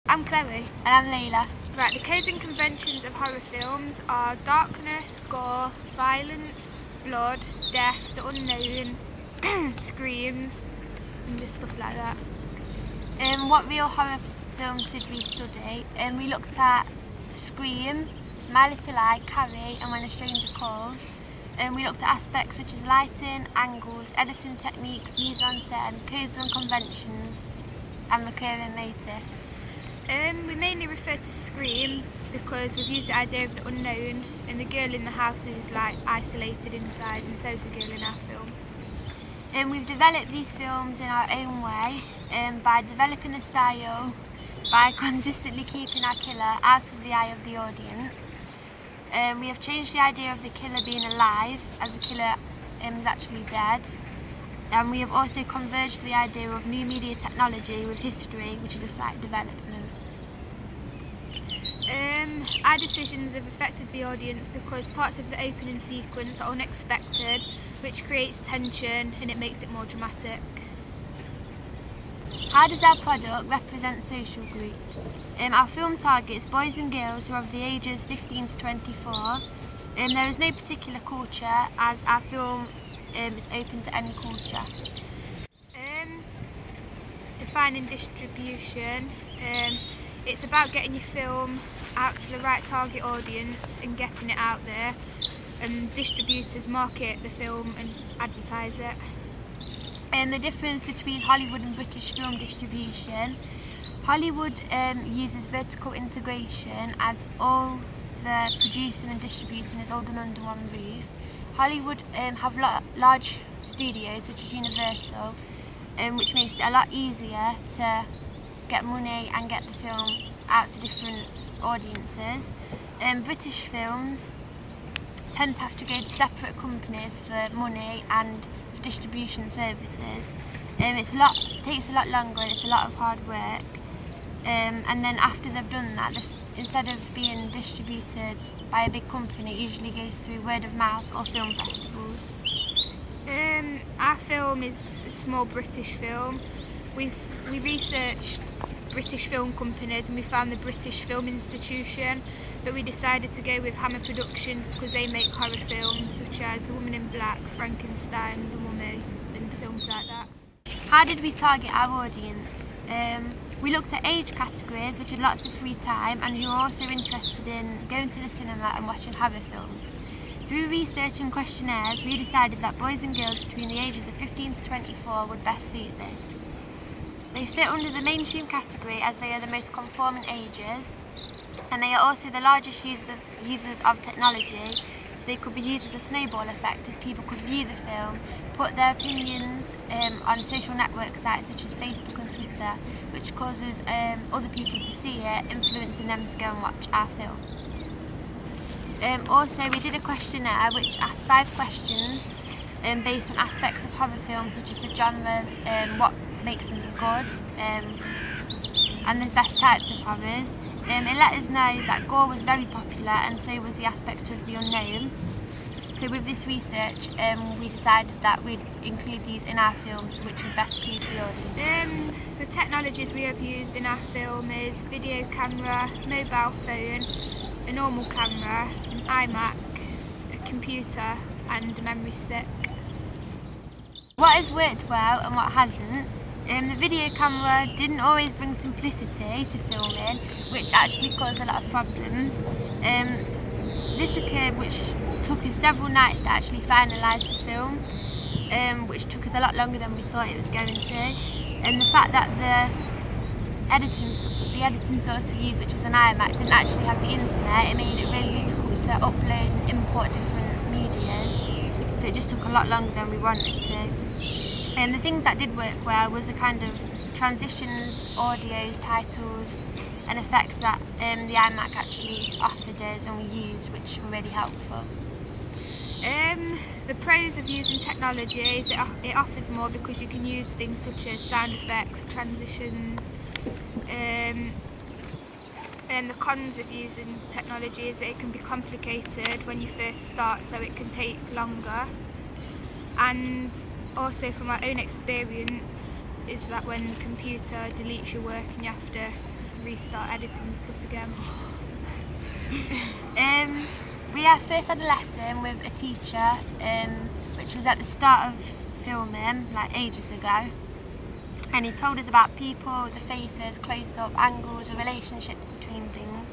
I'm Chloe. And I'm Lela. Right, the codes and conventions of horror films are darkness, gore, violence, blood, death, the unknown, screams, and just stuff like that. What real horror films did we study? We looked at Scream, My Little Lie, Carrie, and When a Stranger Calls. We looked at aspects such as lighting, angles, editing techniques, mise-en-scène, codes and conventions, and recurring motifs. We mainly refer to Scream because we've used the idea of the unknown, and the girl in the house is like isolated inside, and so is the girl in our film. We've developed these films in our own way by developing a style, by consistently keeping our killer out of the eye of the audience. We have changed the idea of the killer being alive, as the killer is actually dead. And we have also converged the idea of new media technology with history, which is a slight development. Our decisions have affected the audience because parts of the opening sequence are unexpected, which creates tension and it makes it more dramatic. How does our product represent social groups? Our film targets boys and girls who are of the ages 15 to 24. There is no particular culture, as our film is open to any culture. Defining distribution. It's about getting your film out to the right target audience and getting it out there, and distributors market the film and advertise it. The difference between Hollywood and British film distribution. Hollywood uses vertical integration, as all the producing and distributing is all done under one roof. Hollywood have large studios such as Universal, which makes it a lot easier to get money and get the film out to different audiences. British films tend to have to go to separate companies for money and for distribution services. It takes a lot longer and it's a lot of hard work. And then after they've done that, instead of being distributed by a big company, it usually goes through word of mouth or film festivals. Our film is a small British film. We researched British film companies and we found the British Film Institution, but we decided to go with Hammer Productions because they make horror films such as The Woman in Black, Frankenstein, The Mummy, and films like that. How did we target our audience? We looked at age categories which had lots of free time and who were also interested in going to the cinema and watching horror films. Through research and questionnaires, we decided that boys and girls between the ages of 15 to 24 would best suit this. They fit under the mainstream category as they are the most conforming ages, and they are also the largest users of technology, so they could be used as a snowball effect as people could view the film, put their opinions on social network sites such as Facebook and Twitter, which causes other people to see it, influencing them to go and watch our film. Also, we did a questionnaire which asked 5 questions based on aspects of horror films such as the genre, what makes them good, and the best types of horrors. It let us know that gore was very popular and so was the aspect of the unknown. So with this research, we decided that we'd include these in our films, which would best please the audience. The technologies we have used in our film is video camera, mobile phone, a normal camera, an iMac, a computer and a memory stick. What has worked well and what hasn't? The video camera didn't always bring simplicity to filming, which actually caused a lot of problems. This occurred, which took us several nights to actually finalise the film, which took us a lot longer than we thought it was going to. And the fact that the editing source we used, which was an iMac, didn't actually have the internet, it made it really difficult to upload and import different medias. So it just took a lot longer than we wanted to. And the things that did work well was the kind of transitions, audios, titles and effects that the iMac actually offered us and we used, which were really helpful. The pros of using technology is it offers more because you can use things such as sound effects, transitions, and the cons of using technology is that it can be complicated when you first start, so it can take longer. And also from our own experience, is that when the computer deletes your work and you have to restart editing stuff again. We first had a lesson with a teacher, which was at the start of filming, like ages ago, and he told us about people, the faces, close-up, angles, the relationships between things.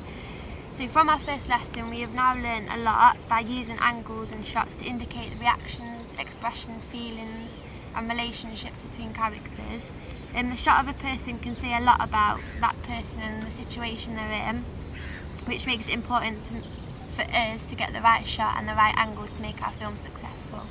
So from our first lesson, we have now learned a lot by using angles and shots to indicate the reactions, expressions, feelings and relationships between characters. The shot of a person can say a lot about that person and the situation they're in, which makes it important for us to get the right shot and the right angle to make our film successful.